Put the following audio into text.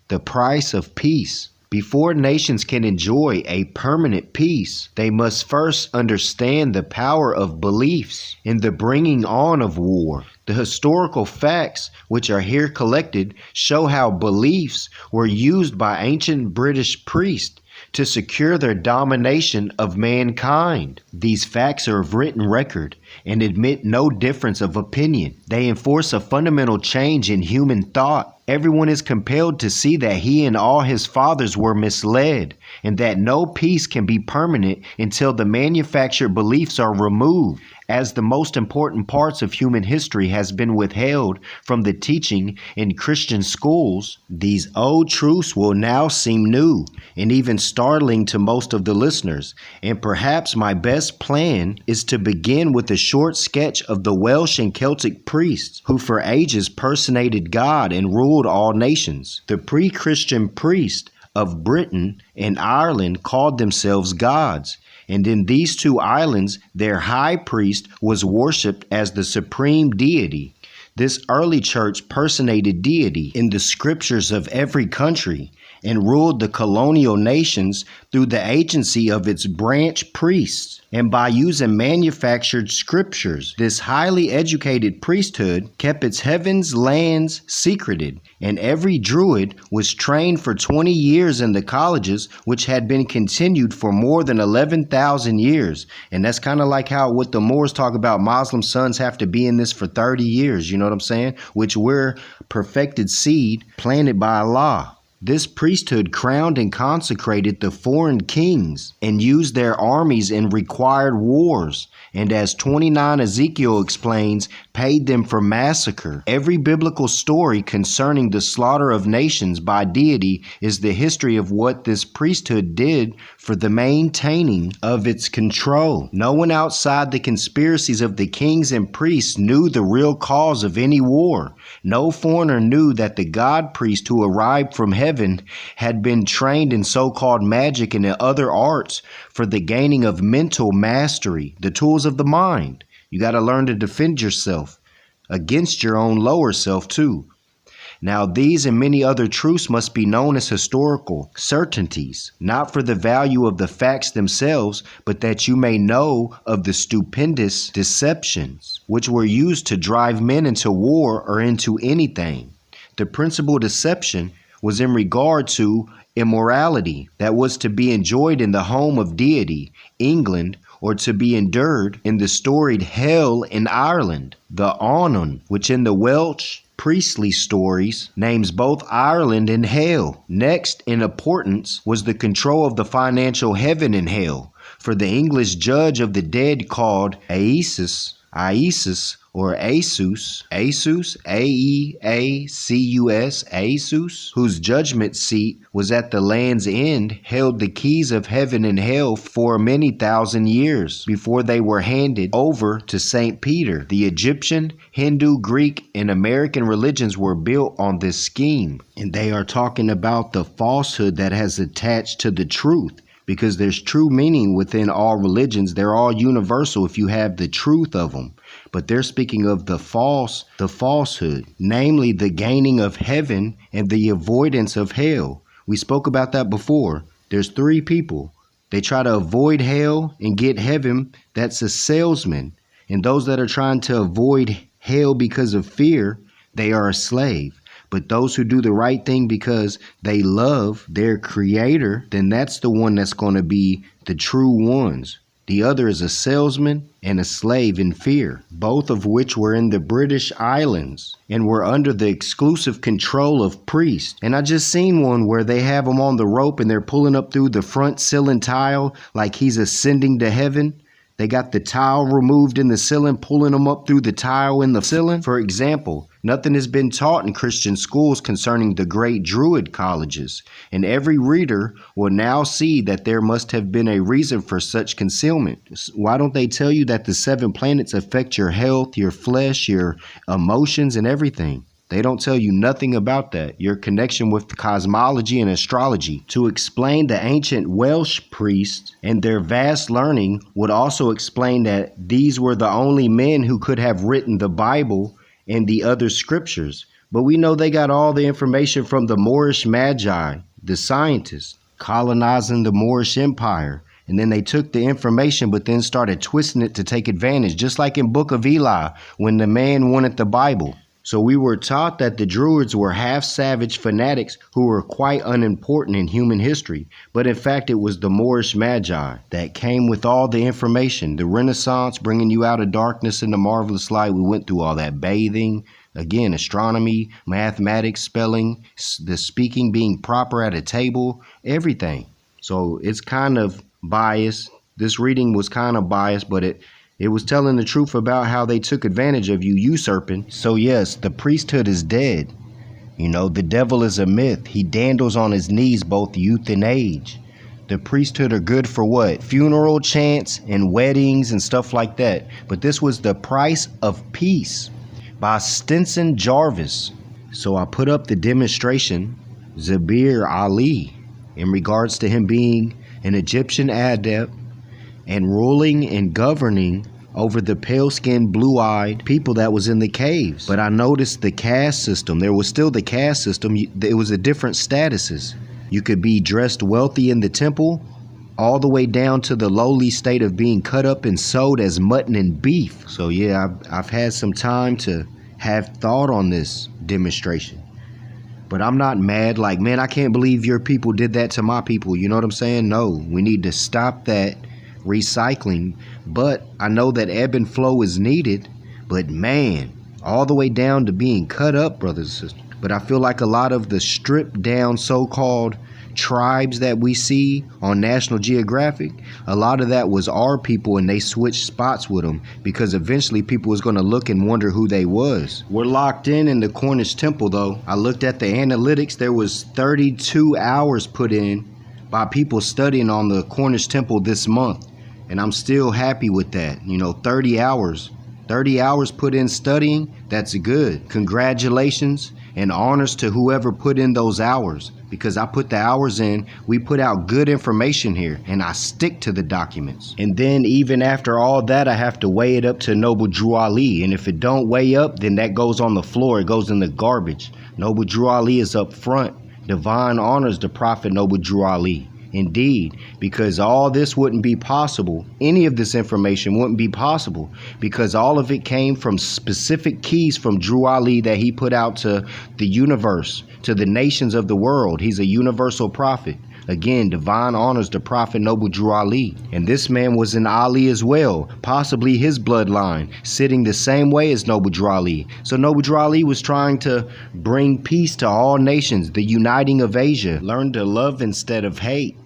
the price of peace. Before nations can enjoy a permanent peace, they must first understand the power of beliefs in the bringing on of war. The historical facts which are here collected show how beliefs were used by ancient British priests to secure their domination of mankind. These facts are of written record and admit no difference of opinion. They enforce a fundamental change in human thought. Everyone is compelled to see that he and all his fathers were misled, and that no peace can be permanent until the manufactured beliefs are removed, as the most important parts of human history has been withheld from the teaching in Christian schools. These old truths will now seem new and even startling to most of the listeners, and perhaps my best plan is to begin with a short sketch of the Welsh and Celtic priests who for ages personated God and ruled all nations. The pre-Christian priests of Britain and Ireland called themselves gods, and in these two islands their high priest was worshipped as the supreme deity. This early church personated deity in the scriptures of every country and ruled the colonial nations through the agency of its branch priests. And by using manufactured scriptures, this highly educated priesthood kept its heavens, lands secreted, and every druid was trained for 20 years in the colleges, which had been continued for more than 11,000 years. And that's kind of like how what the Moors talk about, Muslim sons have to be in this for 30 years, you know what I'm saying? Which we're perfected seed planted by Allah. This priesthood crowned and consecrated the foreign kings and used their armies in required wars, and as 29 Ezekiel explains, paid them for massacre. Every biblical story concerning the slaughter of nations by deity is the history of what this priesthood did for the maintaining of its control. No one outside the conspiracies of the kings and priests knew the real cause of any war. No foreigner knew that the god priest who arrived from heaven had been trained in so-called magic and other arts for the gaining of mental mastery, the tools of the mind. You got to learn to defend yourself against your own lower self too. Now, these and many other truths must be known as historical certainties, not for the value of the facts themselves, but that you may know of the stupendous deceptions which were used to drive men into war or into anything. The principal deception was in regard to immorality that was to be enjoyed in the home of deity, England, or to be endured in the storied hell in Ireland. The Anon, which in the Welsh priestly stories names both Ireland and hell. Next in importance was the control of the financial heaven and hell, for the English judge of the dead called Aesus, or Asus, A-E-A-C-U-S, Asus, whose judgment seat was at the land's end, held the keys of heaven and hell for many thousand years before they were handed over to St. Peter. The Egyptian, Hindu, Greek, and American religions were built on this scheme, and they are talking about the falsehood that has attached to the truth. Because there's true meaning within all religions. They're all universal if you have the truth of them. But they're speaking of the falsehood, namely the gaining of heaven and the avoidance of hell. We spoke about that before. There's three people. They try to avoid hell and get heaven. That's a salesman. And those that are trying to avoid hell because of fear, they are a slave. But those who do the right thing because they love their creator, then that's the one that's going to be the true ones. The other is a salesman and a slave in fear, both of which were in the British Islands and were under the exclusive control of priests. And I just seen one where they have him on the rope and they're pulling up through the front ceiling tile like he's ascending to heaven. They got the tile removed in the ceiling, pulling them up through the tile in the ceiling. For example, nothing has been taught in Christian schools concerning the great Druid colleges, and every reader will now see that there must have been a reason for such concealment. Why don't they tell you that the 7 planets affect your health, your flesh, your emotions, and everything? They don't tell you nothing about that, your connection with cosmology and astrology. To explain the ancient Welsh priests and their vast learning would also explain that these were the only men who could have written the Bible and the other scriptures, But we know they got all the information from the Moorish Magi, the scientists, colonizing the Moorish Empire. And then they took the information but then started twisting it to take advantage, just like in Book of Eli when the man wanted the Bible. So we were taught that the Druids were half-savage fanatics who were quite unimportant in human history. But in fact, it was the Moorish Magi that came with all the information. The Renaissance, bringing you out of darkness into marvelous light. We went through all that bathing. Again, astronomy, mathematics, spelling, the speaking, being proper at a table, everything. So it's kind of biased. This reading was kind of biased, but it was telling the truth about how they took advantage of you, usurping. So yes, the priesthood is dead. You know, the devil is a myth. He dandles on his knees both youth and age. The priesthood are good for what? Funeral chants and weddings and stuff like that. But this was the price of peace by Stinson Jarvis. So I put up the demonstration, Zabir Ali, in regards to him being an Egyptian adept and ruling and governing over the pale-skinned, blue-eyed people that was in the caves. But I noticed the caste system. There was still the caste system. It was a different statuses. You could be dressed wealthy in the temple, all the way down to the lowly state of being cut up and sold as mutton and beef. So yeah, I've had some time to have thought on this demonstration. But I'm not mad like, man, I can't believe your people did that to my people. You know what I'm saying? No, we need to stop that recycling. But I know that ebb and flow is needed. But man, all the way down to being cut up, brothers and sisters. But I feel like a lot of the stripped down so-called tribes that we see on National Geographic, a lot of that was our people, and they switched spots with them because eventually people was going to look and wonder who they was. We're locked in the Cornish Temple though. I looked at the analytics. There was 32 hours put in by people studying on the Cornish Temple this month, and I'm still happy with that. You know, 30 hours put in studying, that's good. Congratulations and honors to whoever put in those hours, because I put the hours in. We put out good information here, and I stick to the documents. And then even after all that, I have to weigh it up to Noble Drew Ali, and if it don't weigh up, then that goes on the floor. It goes in the garbage. Noble Drew Ali is up front. Divine honors the Prophet Noble Drew Ali. Indeed, because all this wouldn't be possible. Any of this information wouldn't be possible because all of it came from specific keys from Drew Ali that he put out to the universe, to the nations of the world. He's a universal prophet. Again, divine honors the Prophet Noble Drew Ali. And this man was an Ali as well, possibly his bloodline, sitting the same way as Noble Drew Ali. So Noble Drew Ali was trying to bring peace to all nations, the uniting of Asia. Learn to love instead of hate.